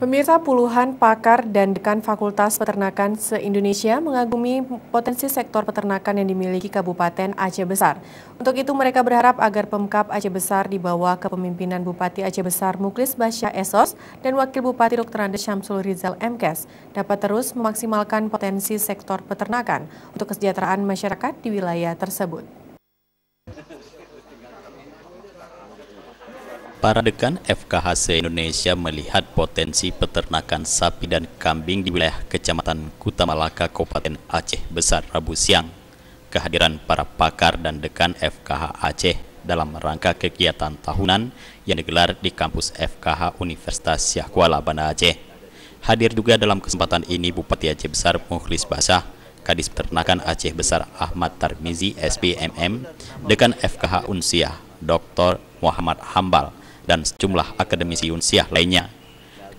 Pemirsa, puluhan pakar dan dekan Fakultas Peternakan se-Indonesia mengagumi potensi sektor peternakan yang dimiliki Kabupaten Aceh Besar. Untuk itu mereka berharap agar Pemkab Aceh Besar di bawah kepemimpinan Bupati Aceh Besar Mukhlis Basyah SOS dan Wakil Bupati Dr. Andes Syamsul Rizal MKes dapat terus memaksimalkan potensi sektor peternakan untuk kesejahteraan masyarakat di wilayah tersebut. Para dekan FKH Indonesia melihat potensi peternakan sapi dan kambing di wilayah Kecamatan Kuta Malaka, Kabupaten Aceh Besar Rabu siang. Kehadiran para pakar dan dekan FKH Aceh dalam rangka kegiatan tahunan yang digelar di kampus FKH Universitas Syah Kuala Banda Aceh. Hadir juga dalam kesempatan ini Bupati Aceh Besar Mukhlis Basyah, Kadis Peternakan Aceh Besar Ahmad Tarmizi SPMM, Dekan FKH Unsiah Dr. Muhammad Hambal, dan sejumlah akademisi Unsiah lainnya.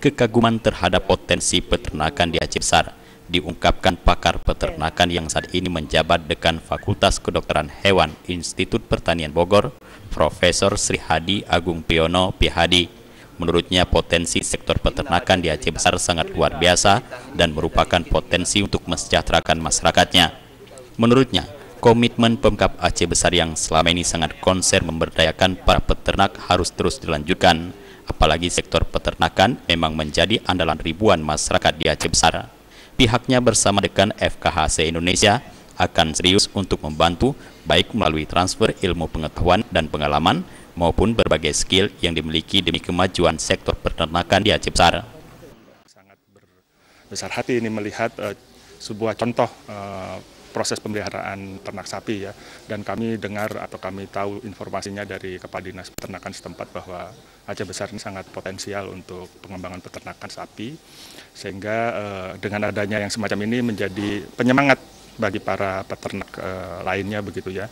Kekaguman terhadap potensi peternakan di Aceh Besar diungkapkan pakar peternakan yang saat ini menjabat Dekan Fakultas Kedokteran Hewan Institut Pertanian Bogor, Profesor Sri Hadi Agung Piono PhD. Menurutnya potensi sektor peternakan di Aceh Besar sangat luar biasa dan merupakan potensi untuk mensejahterakan masyarakatnya. Menurutnya, komitmen Pemkab Aceh Besar yang selama ini sangat konsen memberdayakan para peternak harus terus dilanjutkan, apalagi sektor peternakan memang menjadi andalan ribuan masyarakat di Aceh Besar. Pihaknya bersama Dekan FKH Indonesia akan serius untuk membantu baik melalui transfer ilmu pengetahuan dan pengalaman maupun berbagai skill yang dimiliki demi kemajuan sektor peternakan di Aceh Besar. Sangat berbesar hati ini melihat sebuah contoh proses pemeliharaan ternak sapi ya, dan kami dengar atau kami tahu informasinya dari Kepala Dinas Peternakan setempat bahwa Aceh Besar ini sangat potensial untuk pengembangan peternakan sapi, sehingga dengan adanya yang semacam ini menjadi penyemangat bagi para peternak lainnya begitu ya,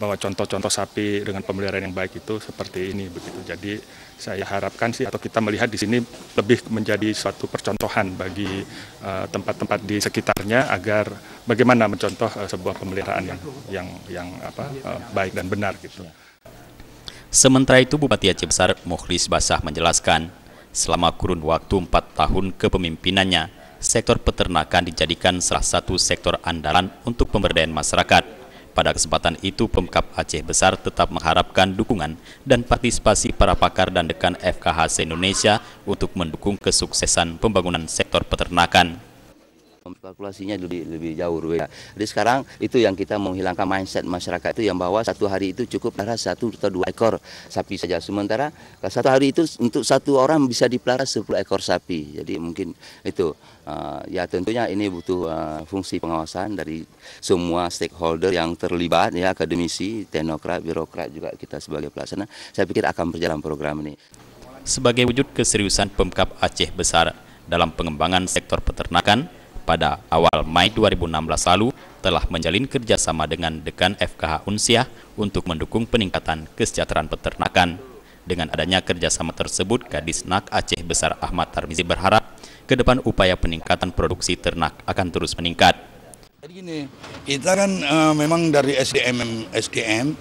bahwa contoh-contoh sapi dengan pemeliharaan yang baik itu seperti ini begitu. Jadi saya harapkan sih atau kita melihat di sini lebih menjadi suatu percontohan bagi tempat-tempat di sekitarnya agar bagaimana mencontoh sebuah pemeliharaan yang baik dan benar gitu. Sementara itu Bupati Aceh Besar Mukhlis Basyah menjelaskan, selama kurun waktu 4 tahun kepemimpinannya, sektor peternakan dijadikan salah satu sektor andalan untuk pemberdayaan masyarakat. Pada kesempatan itu, Pemkab Aceh Besar tetap mengharapkan dukungan dan partisipasi para pakar dan dekan FKH Indonesia untuk mendukung kesuksesan pembangunan sektor peternakan. Kalkulasinya lebih jauh. Jadi sekarang itu yang kita menghilangkan mindset masyarakat itu yang bahwa satu hari itu cukup pelihara 1 atau 2 ekor sapi saja. Sementara satu hari itu untuk satu orang bisa dipelihara 10 ekor sapi. Jadi mungkin itu ya tentunya ini butuh fungsi pengawasan dari semua stakeholder yang terlibat ya, akademisi, teknokrat, birokrat juga kita sebagai pelaksana. Saya pikir akan berjalan program ini. Sebagai wujud keseriusan Pemkab Aceh Besar dalam pengembangan sektor peternakan, pada awal Mei 2016 lalu telah menjalin kerjasama dengan Dekan FKH Unsiah untuk mendukung peningkatan kesejahteraan peternakan. Dengan adanya kerjasama tersebut, Kadisnak Aceh Besar Ahmad Tarmizi berharap ke depan upaya peningkatan produksi ternak akan terus meningkat. Jadi gini, kita kan memang dari SDM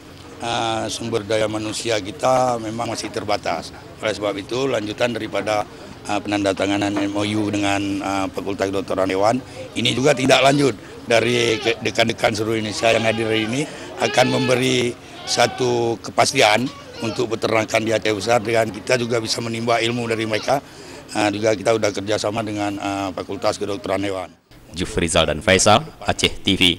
sumber daya manusia kita memang masih terbatas. Oleh sebab itu lanjutan daripada penandatanganan MOU dengan Fakultas Kedokteran Hewan ini juga tidak lanjut dari dekan-dekan seluruh Indonesia yang hadir hari ini akan memberi satu kepastian untuk peternakan di Aceh Besar, dengan kita juga bisa menimba ilmu dari mereka. Juga kita sudah kerjasama dengan Fakultas Kedokteran Hewan. Jufrizal dan Faisal, Aceh TV.